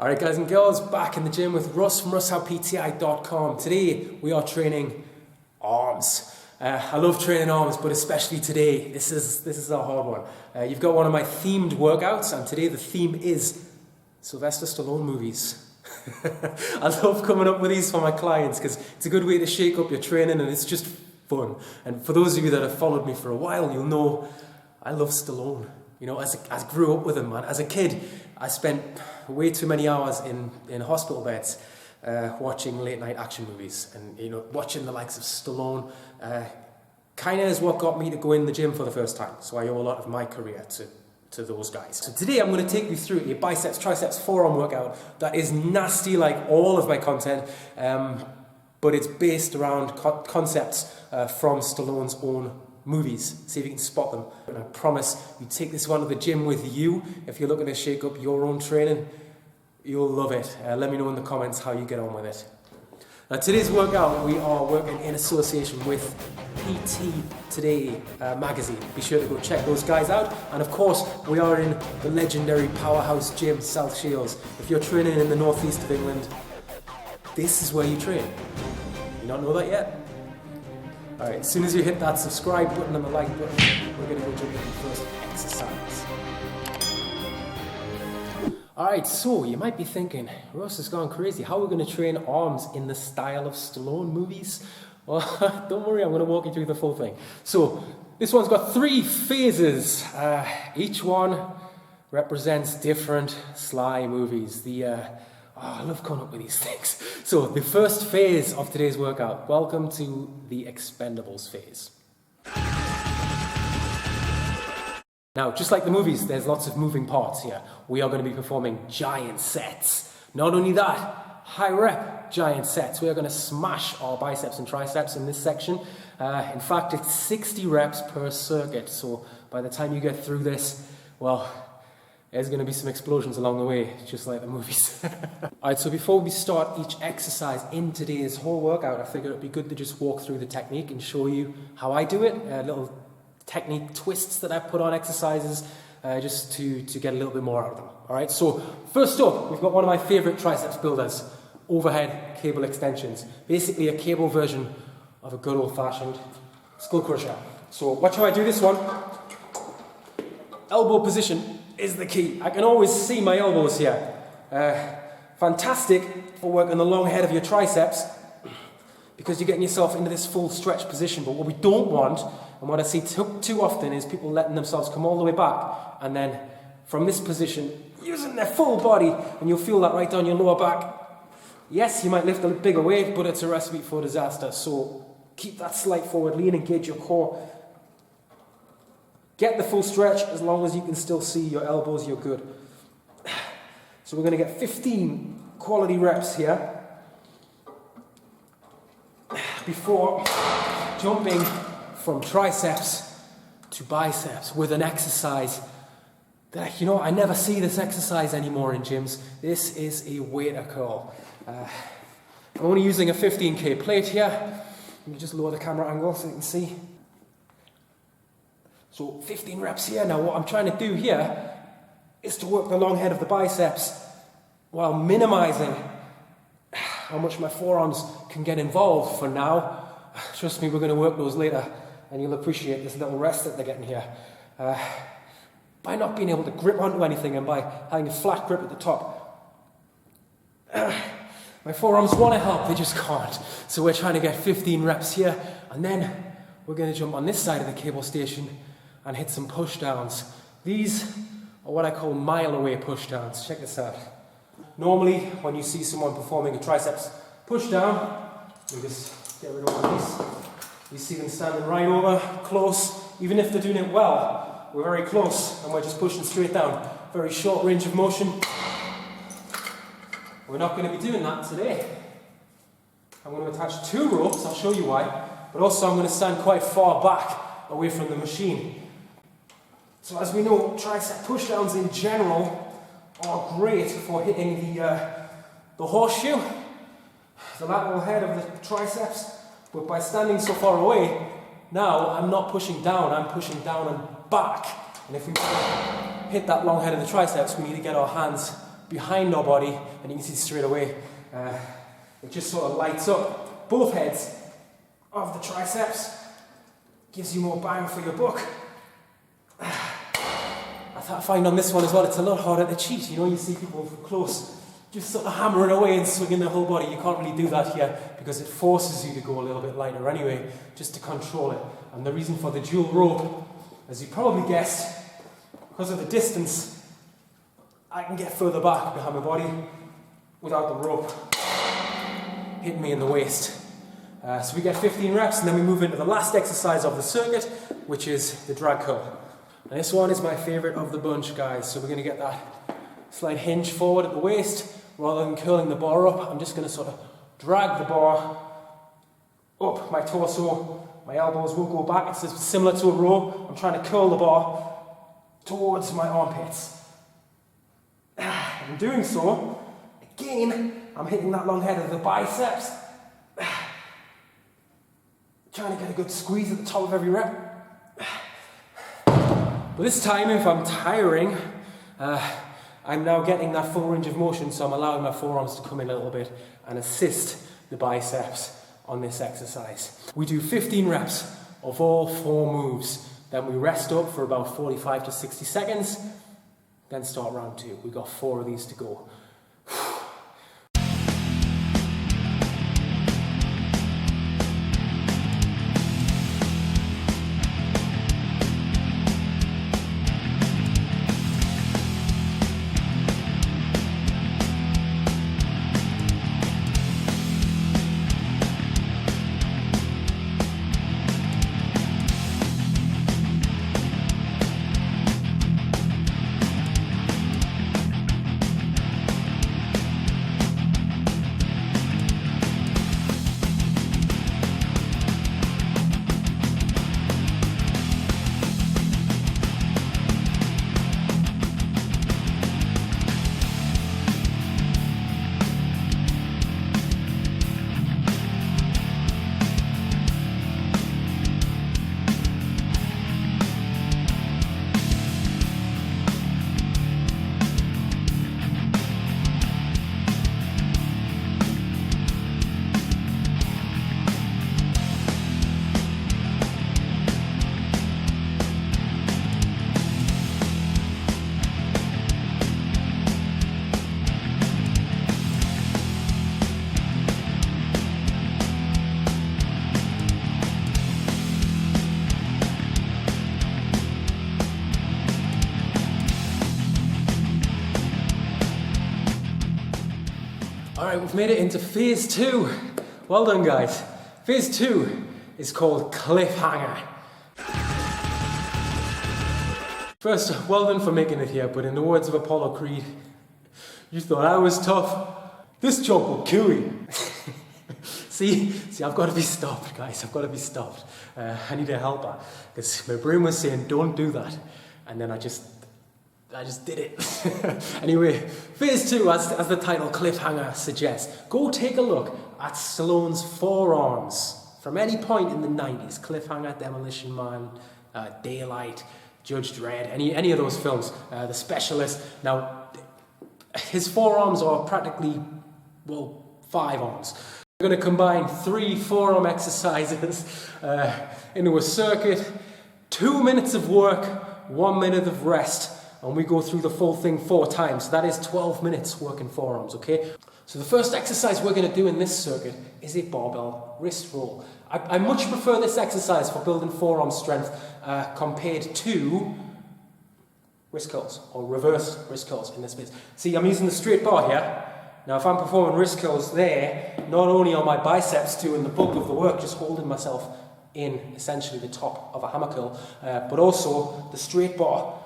Alright guys and girls, back in the gym with Russ from RussHowPTI.com. Today we are training arms. I love training arms, but especially today, this is a hard one. You've got one of my themed workouts, and today the theme is Sylvester Stallone movies. I love coming up with these for my clients because it's a good way to shake up your training and it's just fun. And for those of you that have followed me for a while, you'll know I love Stallone. You know, I grew up with him, man. As a kid, I spent way too many hours in hospital beds watching late night action movies, and you know, watching the likes of Stallone kind of is what got me to go in the gym for the first time. So I owe a lot of my career to those guys. So today I'm going to take you through a biceps, triceps, forearm workout that is nasty like all of my content, but it's based around concepts from Stallone's own movies. See if you can spot them. And I promise you take this one to the gym with you. If you're looking to shake up your own training, you'll love it. Let me know in the comments how you get on with it. Now today's workout, we are working in association with PT Today magazine. Be sure to go check those guys out. And of course, we are in the legendary powerhouse gym, South Shields. If you're training in the northeast of England, this is where you train. You not know that yet? Alright, as soon as you hit that subscribe button and the like button, we're going to go jump into the first exercise. Alright, so you might be thinking, Russ has gone crazy. How are we going to train arms in the style of Stallone movies? Well, don't worry, I'm going to walk you through the full thing. So, this one's got 3 phases. Each one represents different Sly movies. I love coming up with these things. So, the first phase of today's workout. Welcome to the Expendables phase. Now, just like the movies, there's lots of moving parts here. We are going to be performing giant sets. Not only that, high rep giant sets. We are going to smash our biceps and triceps in this section. In fact, it's 60 reps per circuit. So by the time you get through this, well, there's going to be some explosions along the way, just like the movies. Alright, so before we start each exercise in today's whole workout, I figured it'd be good to just walk through the technique and show you how I do it. Little technique twists that I put on exercises, just to get a little bit more out of them. Alright, so first up, we've got one of my favorite triceps builders, overhead cable extensions. Basically a cable version of a good old-fashioned skull crusher. So watch how I do this one. Elbow position is the key. I can always see my elbows here. Fantastic for working the long head of your triceps because you're getting yourself into this full stretch position. But what we don't want, and what I see too often, is people letting themselves come all the way back and then from this position using their full body, and you'll feel that right down your lower back. Yes, you might lift a bigger weight, but it's a recipe for disaster. So keep that slight forward lean, engage your core. Get the full stretch. As long as you can still see your elbows, you're good. So we're going to get 15 quality reps here before jumping from triceps to biceps with an exercise that, you know, I never see this exercise anymore in gyms. This is a waiter curl. I'm only using a 15k plate here. Let me just lower the camera angle so you can see. So 15 reps here. Now what I'm trying to do here is to work the long head of the biceps while minimizing how much my forearms can get involved for now. Trust me, we're going to work those later and you'll appreciate this little rest that they're getting here. By not being able to grip onto anything and by having a flat grip at the top, my forearms want to help, they just can't. So we're trying to get 15 reps here, and then we're going to jump on this side of the cable station and hit some push downs. These are what I call mile away push downs. Check this out. Normally, when you see someone performing a triceps push down, you just get rid of one of these. You see them standing right over, close. Even if they're doing it well, we're very close and we're just pushing straight down. Very short range of motion. We're not going to be doing that today. I'm going to attach 2 ropes, I'll show you why, but also I'm going to stand quite far back away from the machine. So as we know, tricep pushdowns in general are great for hitting the horseshoe, the lateral head of the triceps, but by standing so far away, now I'm not pushing down, I'm pushing down and back. And if we hit that long head of the triceps, we need to get our hands behind our body, and you can see straight away, it just sort of lights up both heads of the triceps, gives you more bang for your buck. I find on this one as well, it's a lot harder to cheat. You know, you see people from close just sort of hammering away and swinging their whole body. You can't really do that here because it forces you to go a little bit lighter anyway, just to control it. And the reason for the dual rope, as you probably guessed, because of the distance, I can get further back behind my body without the rope hitting me in the waist. So we get 15 reps, and then we move into the last exercise of the circuit, which is the drag curl. And this one is my favorite of the bunch, guys. So we're going to get that slight hinge forward at the waist. Rather than curling the bar up, I'm just going to sort of drag the bar up my torso. My elbows won't go back. It's similar to a row. I'm trying to curl the bar towards my armpits. In doing so, again, I'm hitting that long head of the biceps. Trying to get a good squeeze at the top of every rep. But this time, if I'm tiring, I'm now getting that full range of motion, so I'm allowing my forearms to come in a little bit and assist the biceps on this exercise. We do 15 reps of all 4 moves. Then we rest up for about 45 to 60 seconds, then start round 2. We've got 4 of these to go. Alright, we've made it into phase 2. Well done, guys. Phase 2 is called Cliffhanger. First, well done for making it here, but in the words of Apollo Creed, you thought I was tough. This chunk will kill you. See, I've got to be stopped, guys. I've got to be stopped. I need a helper, because my brain was saying, don't do that. And then I just did it. Anyway, phase 2, as the title Cliffhanger suggests, go take a look at Stallone's forearms from any point in the 90s. Cliffhanger, Demolition Man, Daylight, Judge Dredd, any of those films. The Specialist. Now, his forearms are practically, 5 arms. We're going to combine 3 forearm exercises into a circuit. 2 minutes of work, 1 minute of rest. And we go through the full thing 4 times. That is 12 minutes working forearms, okay? So the first exercise we're going to do in this circuit is a barbell wrist roll. I much prefer this exercise for building forearm strength compared to wrist curls, or reverse wrist curls in this case. See, I'm using the straight bar here. Now if I'm performing wrist curls there, not only are my biceps doing the bulk of the work, just holding myself in essentially the top of a hammer curl, but also the straight bar,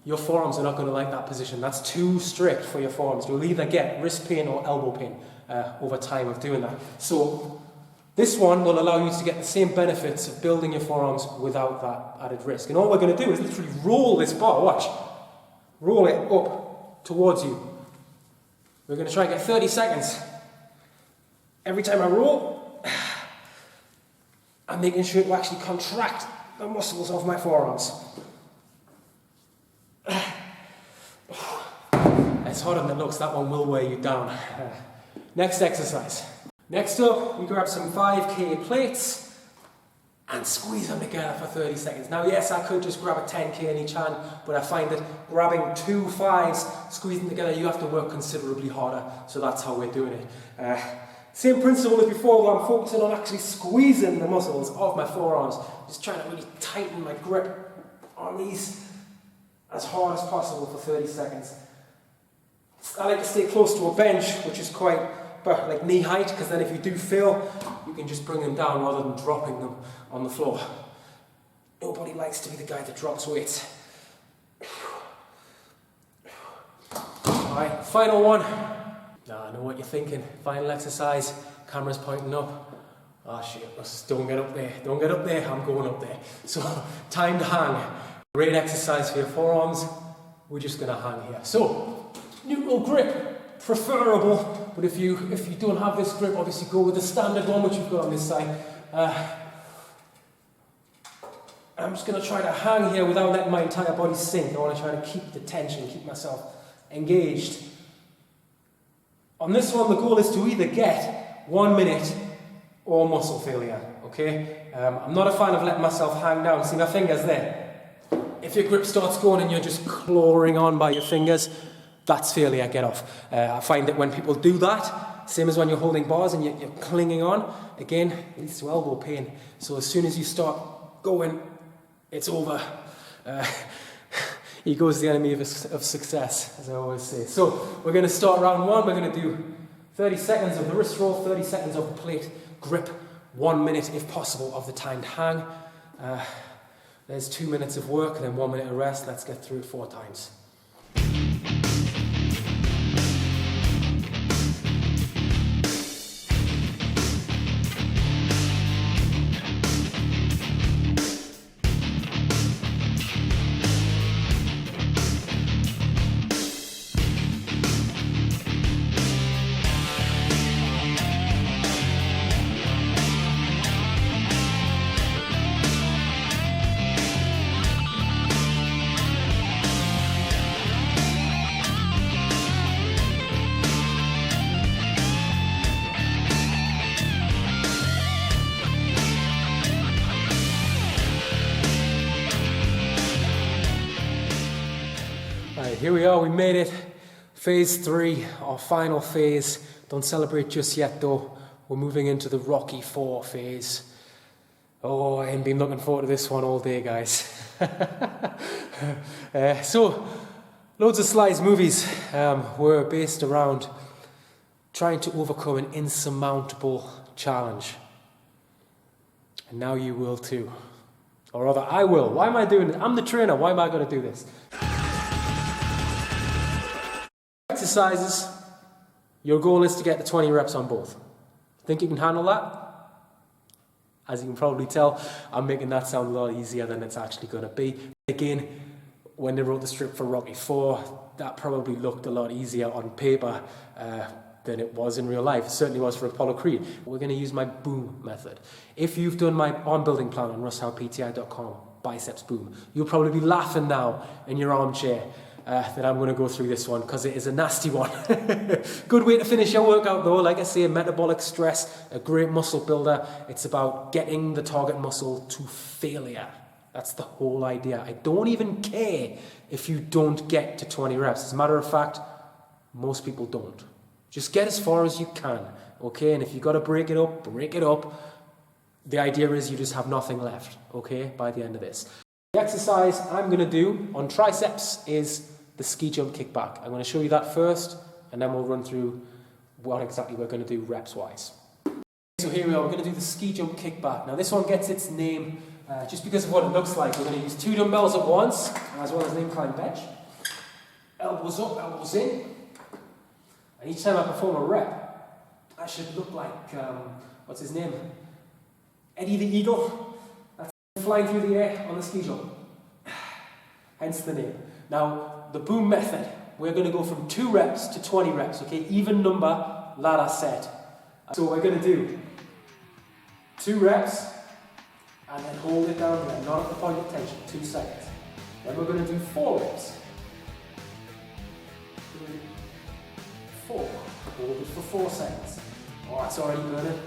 your forearms are not going to like that position. That's too strict for your forearms. You'll either get wrist pain or elbow pain over time of doing that. So this one will allow you to get the same benefits of building your forearms without that added risk. And all we're going to do is literally roll this bar. Watch. Roll it up towards you. We're going to try and get 30 seconds. Every time I roll, I'm making sure to actually contract the muscles of my forearms. It's harder than it looks, that one will weigh you down. Next exercise. Next up, we grab some 5K plates and squeeze them together for 30 seconds. Now yes, I could just grab a 10K in each hand, but I find that grabbing 2 5s, squeezing them together, you have to work considerably harder, so that's how we're doing it. Same principle as before, where I'm focusing on actually squeezing the muscles of my forearms, just trying to really tighten my grip on these as hard as possible for 30 seconds. I like to stay close to a bench, which is quite like knee height, because then if you do fail, you can just bring them down rather than dropping them on the floor. Nobody likes to be the guy that drops weights. Alright, final one. Now I know what you're thinking. Final exercise, camera's pointing up. Oh shit, don't get up there, don't get up there, I'm going up there. So, timed hang. Great exercise for your forearms. We're just gonna hang here. So, neutral grip, preferable, but if you don't have this grip, obviously go with the standard one which you've got on this side. I'm just going to try to hang here without letting my entire body sink. I want to try to keep the tension, keep myself engaged. On this one, the goal is to either get 1 minute or muscle failure, okay? I'm not a fan of letting myself hang down. See my fingers there? If your grip starts going and you're just clawing on by your fingers, that's failure, get off. I find that when people do that, same as when you're holding bars and you're clinging on, again, it leads to elbow pain. So as soon as you start going, it's over. Ego is the enemy of success, as I always say. So we're going to start round one. We're going to do 30 seconds of the wrist roll, 30 seconds of the plate grip, 1 minute, if possible, of the timed hang. There's 2 minutes of work and then 1 minute of rest. Let's get through it 4 times. Here we are, we made it. Phase 3, our final phase. Don't celebrate just yet though. We're moving into the Rocky 4 phase. Oh, I ain't been looking forward to this one all day, guys. So, loads of Sly's movies were based around trying to overcome an insurmountable challenge. And now you will too. Or rather, I will. Why am I doing this? I'm the trainer, why am I going to do this? Exercises, your goal is to get the 20 reps on both. Think you can handle that? As you can probably tell, I'm making that sound a lot easier than it's actually going to be. Again, when they wrote the script for Rocky 4, that probably looked a lot easier on paper than it was in real life. It certainly was for Apollo Creed. We're going to use my boom method. If you've done my arm building plan on russellpti.com, biceps boom, you'll probably be laughing now in your armchair that I'm going to go through this one because it is a nasty one. Good way to finish your workout though. Like I say, metabolic stress, a great muscle builder. It's about getting the target muscle to failure. That's the whole idea. I don't even care if you don't get to 20 reps. As a matter of fact, most people don't. Just get as far as you can, okay? And if you've got to break it up, break it up. The idea is you just have nothing left, okay, by the end of this. The exercise I'm going to do on triceps is the ski jump kickback. I'm going to show you that first, and then we'll run through what exactly we're going to do reps-wise. So here we are, we're going to do the ski jump kickback. Now this one gets its name just because of what it looks like. We're going to use 2 dumbbells at once, as well as an incline bench. Elbows up, elbows in. And each time I perform a rep, I should look like, what's his name? Eddie the Eagle. That's flying through the air on the ski jump. Hence the name. Now, the boom method, we're going to go from 2 reps to 20 reps, okay? Even number, ladder set. So we're going to do 2 reps, and then hold it down there, not at the point of tension, 2 seconds. Then we're going to do 4 reps. 3, Hold it for 4 seconds. Oh, it's already burning.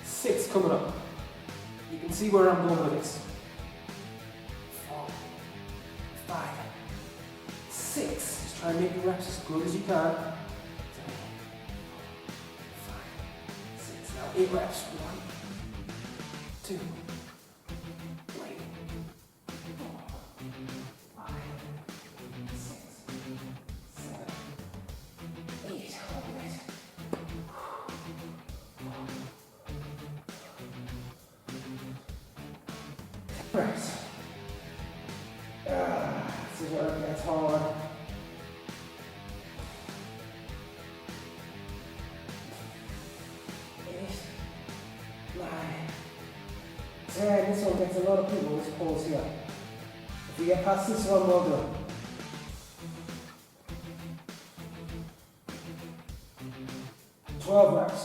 6 coming up. You can see where I'm going with this. 4, 5, 6. Just try and make your reps as good as you can. 7, 5, 6. Now 8 reps. 1, 2, 3, 4, 5, 6, 7, 8. Hold it. Reps. This is where it gets hard. 8, 9, 10. This one gets a lot of people, this pause here. If we get past this one, well done. 12 reps.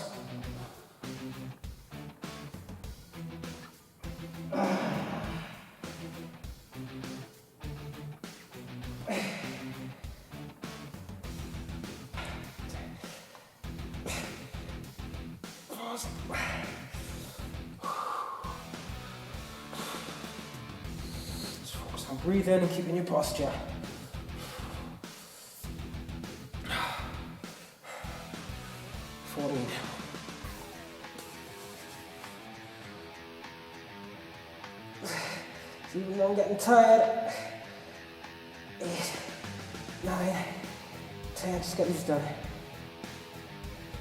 Just focus on breathing and keeping your posture. 14. See, even though I'm getting tired. 8, 9, 10. Just get these done.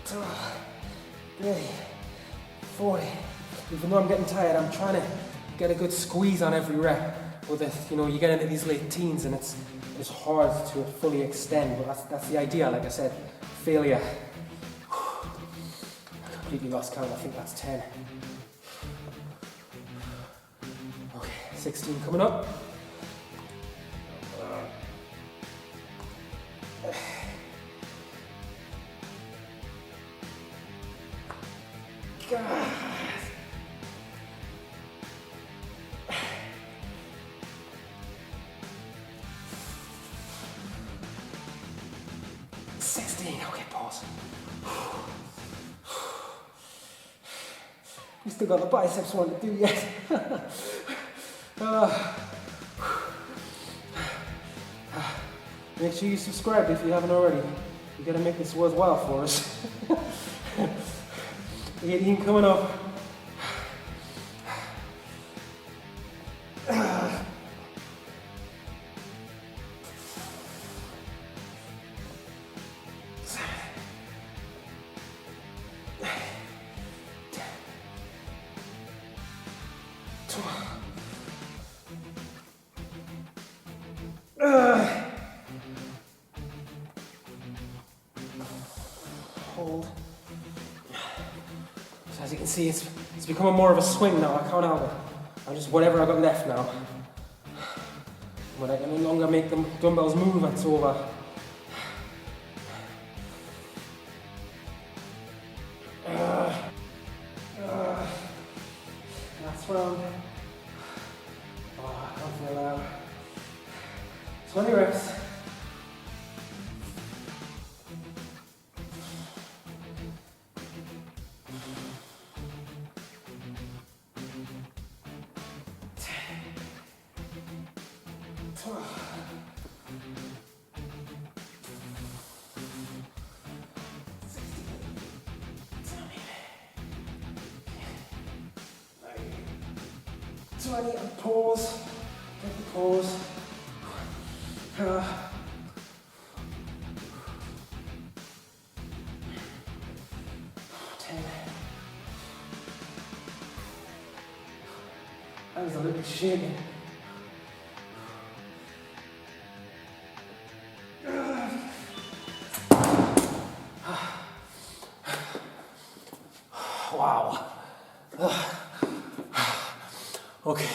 12, 30, 40. Even though I'm getting tired, I'm trying to get a good squeeze on every rep. With it, you know, you get into these late teens and it's hard to fully extend, but that's the idea. Like I said, failure. I completely lost count. I think that's 10. Okay, 16 coming up. God. 16. Okay, pause. We still got the biceps one to do yet. Make sure you subscribe if you haven't already. You gotta make this worthwhile for us. 18 coming up. Hold. So as you can see, it's becoming more of a swing now. I can't help it. I'm just whatever I got left now. When I can no longer make the dumbbells move, it's over. Last round. Oh, I can't feel that. 20 reps. And pause, get the pause. 10. Hands a little bit shaking. Wow. Okay,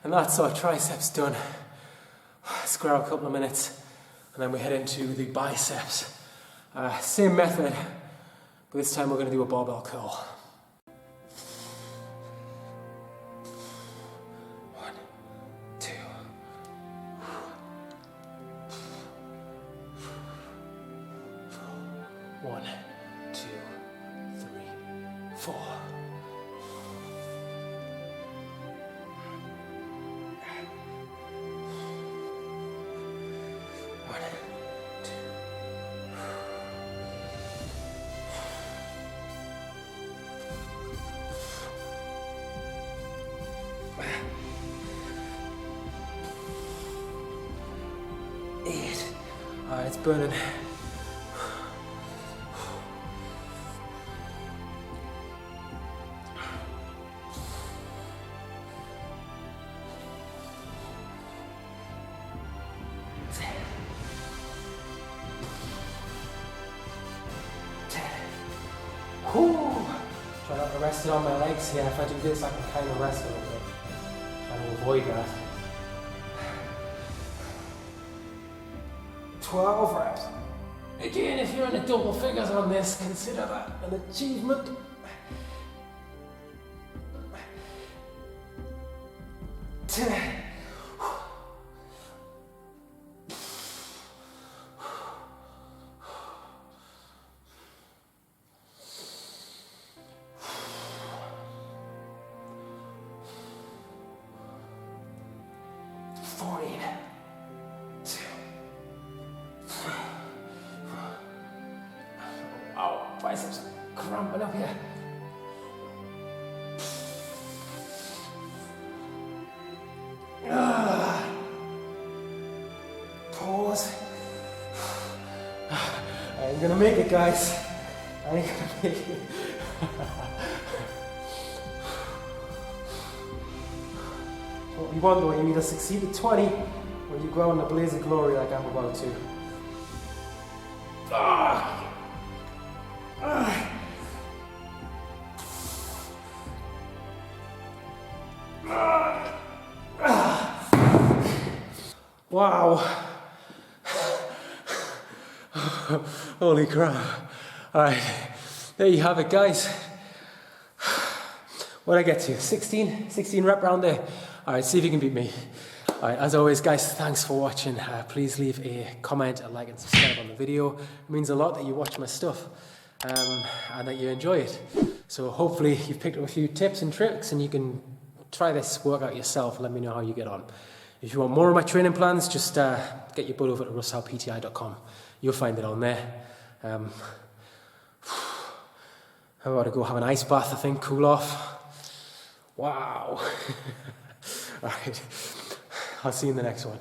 and that's our triceps done. Let's grab a couple of minutes and then we head into the biceps. Same method, but this time we're going to do a barbell curl. 1, 2. 3, 1, 2, 3, 4. Alright, it's burning. Try not to rest it on my legs. Yeah, if I do this, I can kind of rest a little bit. Trying to avoid that. 12 reps. Again, if you're in the double figures on this, consider that an achievement. 10. Oh, biceps are cramping up here. Pause. I ain't gonna make it, guys. I ain't gonna make it. 21 though, you either succeed at 20 or you grow in the blaze of glory like I'm about to. Wow. Holy crap. Alright, there you have it, guys. What'd I get to? 16 rep round there. Alright, see if you can beat me. Alright, as always, guys, thanks for watching. Please leave a comment, a like and subscribe on the video. It means a lot that you watch my stuff and that you enjoy it. So hopefully you've picked up a few tips and tricks and you can try this workout yourself and let me know how you get on. If you want more of my training plans, just get your butt over to russellpti.com. You'll find it on there. I'm about to go have an ice bath, I think, cool off. Wow. All right. I'll see you in the next one.